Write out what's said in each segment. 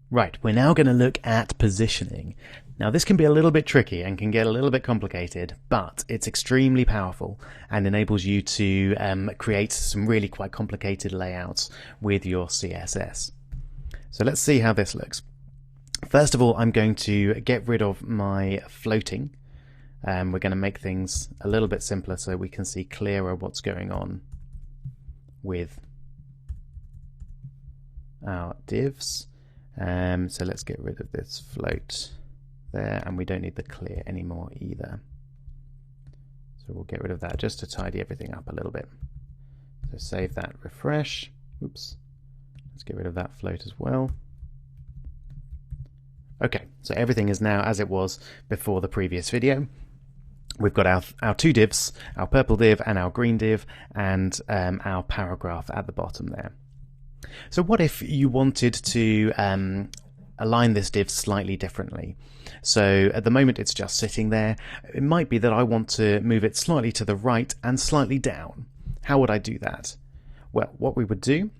Right, we're now going to look at positioning. Now this can be a little bit tricky and can get a little bit complicated, but it's extremely powerful and enables you to create some really quite complicated layouts with your CSS. So let's see how this looks. First of all, I'm going to get rid of my floating. We're going to make things a little bit simpler so we can see clearer what's going on with our divs. So let's get rid of this float there, and we don't need the clear anymore either. So we'll get rid of that just to tidy everything up a little bit. So save that, refresh. Oops. Let's get rid of that float as well. Okay, so everything is now as it was before the previous video. We've got our two divs, our purple div and our green div, and our paragraph at the bottom there. So what if you wanted to align this div slightly differently? So at the moment it's just sitting there. It might be that I want to move it slightly to the right and slightly down. How would I do that? Well, what we would do,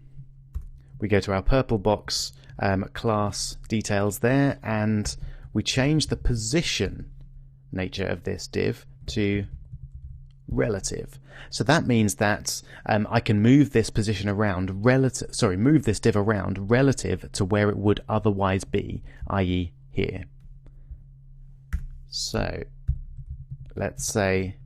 we go to our purple box class details there, and we change the position nature of this div to relative. So that means that I can move this position around move this div around relative to where it would otherwise be, i.e. here. So let's say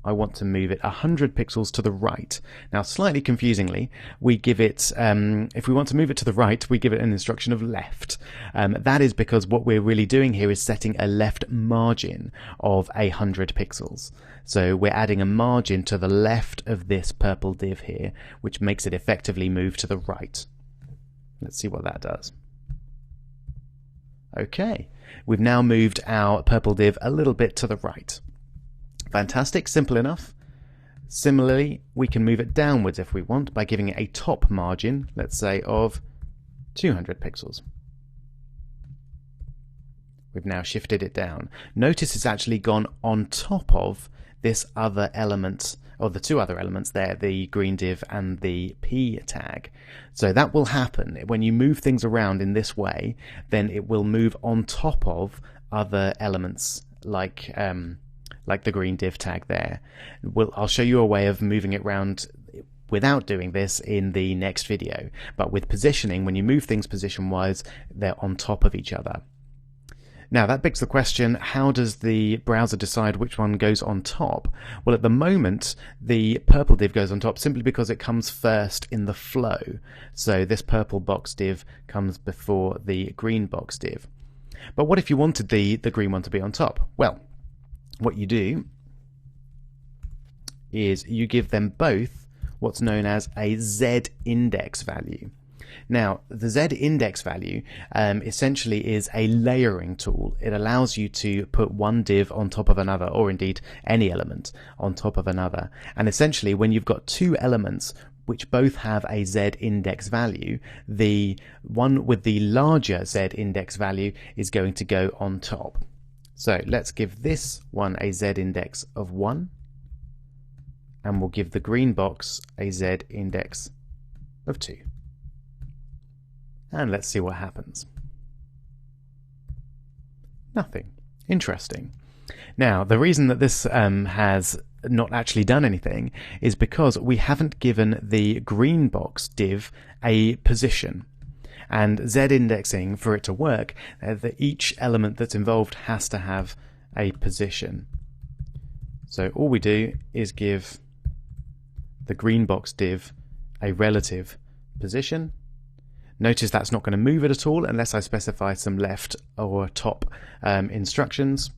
I want to move it 100 pixels to the right. Now, slightly confusingly, we give it, if we want to move it to the right, we give it an instruction of left. That is because what we're really doing here is setting a left margin of 100 pixels. So we're adding a margin to the left of this purple div here, which makes it effectively move to the right. Let's see what that does. Okay, we've now moved our purple div a little bit to the right. Fantastic, simple enough. Similarly, we can move it downwards if we want by giving it a top margin, let's say of 200 pixels. We've now shifted it down. Notice it's actually gone on top of this other element, or the two other elements there, the green div and the P tag. So that will happen when you move things around in this way. Then it will move on top of other elements like the green div tag there. I'll show you a way of moving it around without doing this in the next video. But with positioning, when you move things position-wise, they're on top of each other. Now that begs the question, how does the browser decide which one goes on top? Well, at the moment, the purple div goes on top simply because it comes first in the flow. So this purple box div comes before the green box div. But what if you wanted the green one to be on top? Well, what you do is you give them both what's known as a Z index value. Now, the Z index value essentially is a layering tool. It allows you to put one div on top of another, or indeed any element on top of another. And essentially, when you've got two elements which both have a Z index value, the one with the larger Z index value is going to go on top. So let's give this one a Z index of 1, and we'll give the green box a Z index of 2. And let's see what happens. Nothing. Interesting. Now, the reason that this has not actually done anything is because we haven't given the green box div a position. And Z indexing, for it to work, each element that's involved has to have a position. So all we do is give the green box div a relative position. Notice that's not going to move it at all unless I specify some left or top instructions.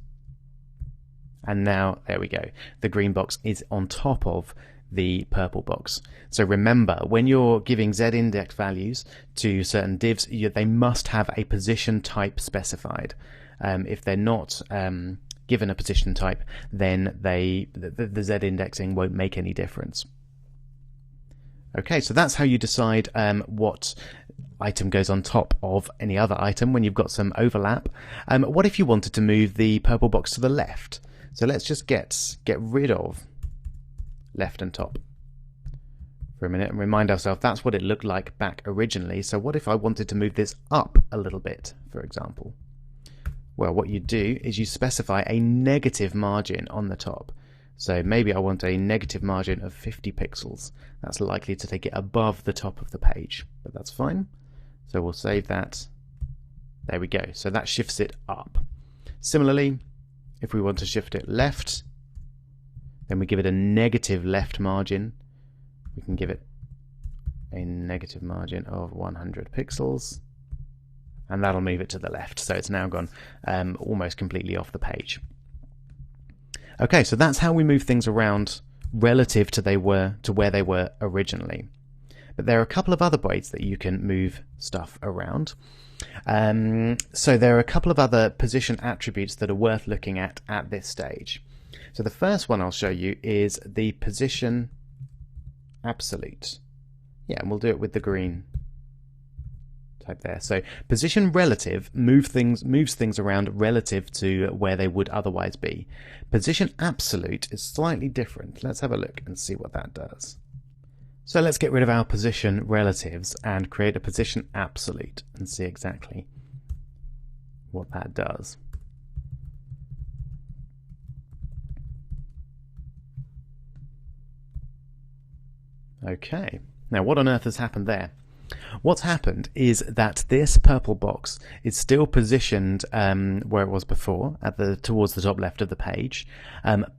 And now, there we go. The green box is on top of the purple box. So remember, when you're giving Z index values to certain divs, they must have a position type specified. If they're not given a position type, then the Z indexing won't make any difference. Okay, so that's how you decide what item goes on top of any other item when you've got some overlap. What if you wanted to move the purple box to the left? So let's just get rid of left and top. for a minute and remind ourselves that's what it looked like back originally. So what if I wanted to move this up a little bit, for example? Well, what you do is you specify a negative margin on the top. So maybe I want a negative margin of 50 pixels. That's likely to take it above the top of the page, but that's fine. So we'll save that. There we go. So that shifts it up. Similarly, if we want to shift it left, then we give it a negative left margin. We can give it a negative margin of 100 pixels, and that'll move it to the left. So it's now gone almost completely off the page. Okay, so that's how we move things around relative to where they were originally. But there are a couple of other ways that you can move stuff around. So there are a couple of other position attributes that are worth looking at this stage. So the first one I'll show you is the position absolute. Yeah, and we'll do it with the green type there. So position relative moves things around relative to where they would otherwise be. Position absolute is slightly different. Let's have a look and see what that does. So let's get rid of our position relatives and create a position absolute and see exactly what that does. Okay, now what on earth has happened there? What's happened is that this purple box is still positioned where it was before, towards the top left of the page,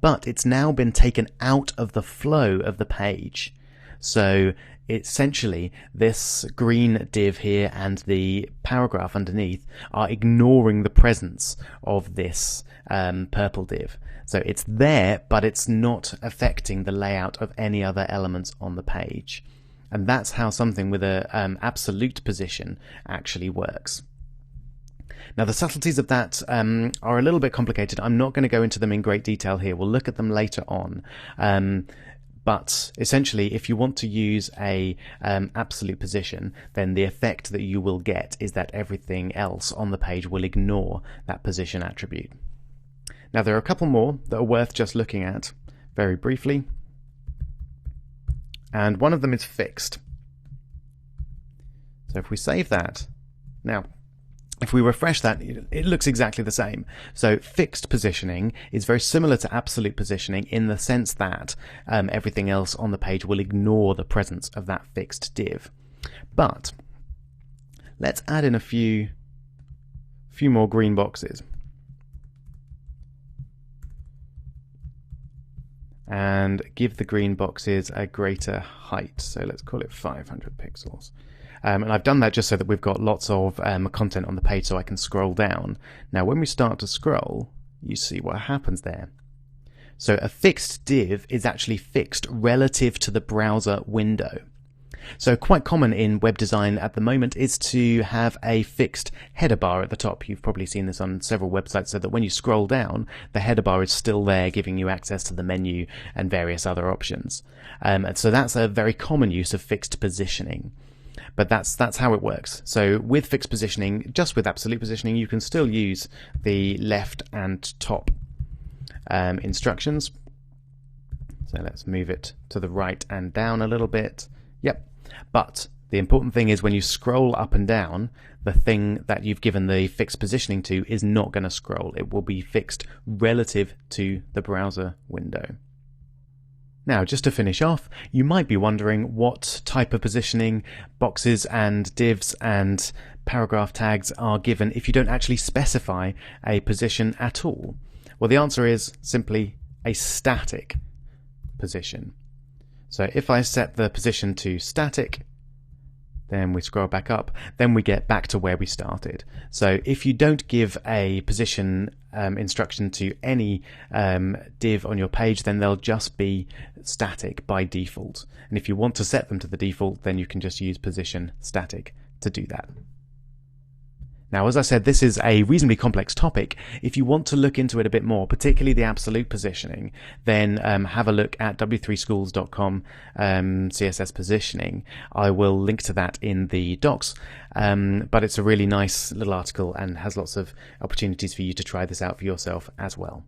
but it's now been taken out of the flow of the page. So essentially this green div here and the paragraph underneath are ignoring the presence of this purple div. So it's there, but it's not affecting the layout of any other elements on the page. And that's how something with a absolute position actually works. Now the subtleties of that are a little bit complicated. I'm not going to go into them in great detail here. We'll look at them later on. But essentially, if you want to use a absolute position, then the effect that you will get is that everything else on the page will ignore that position attribute. Now there are a couple more that are worth just looking at very briefly. And one of them is fixed. So if we save that, now if we refresh that, it looks exactly the same. So fixed positioning is very similar to absolute positioning in the sense that everything else on the page will ignore the presence of that fixed div. But let's add in a few more green boxes. And give the green boxes a greater height. So let's call it 500 pixels. And I've done that just so that we've got lots of content on the page so I can scroll down. Now when we start to scroll, you see what happens there. So a fixed div is actually fixed relative to the browser window. So quite common in web design at the moment is to have a fixed header bar at the top. You've probably seen this on several websites, so that when you scroll down, the header bar is still there, giving you access to the menu and various other options. And so that's a very common use of fixed positioning. But that's how it works. So with fixed positioning, just with absolute positioning, you can still use the left and top instructions. So let's move it to the right and down a little bit. Yep. But the important thing is when you scroll up and down, the thing that you've given the fixed positioning to is not going to scroll. It will be fixed relative to the browser window. Now, just to finish off, you might be wondering what type of positioning boxes and divs and paragraph tags are given if you don't actually specify a position at all. Well, the answer is simply a static position. So if I set the position to static, then we scroll back up, then we get back to where we started. So if you don't give a position instruction to any div on your page, then they'll just be static by default. And if you want to set them to the default, then you can just use position static to do that. Now, as I said, this is a reasonably complex topic. If you want to look into it a bit more, particularly the absolute positioning, then have a look at w3schools.com CSS positioning. I will link to that in the docs, but it's a really nice little article and has lots of opportunities for you to try this out for yourself as well.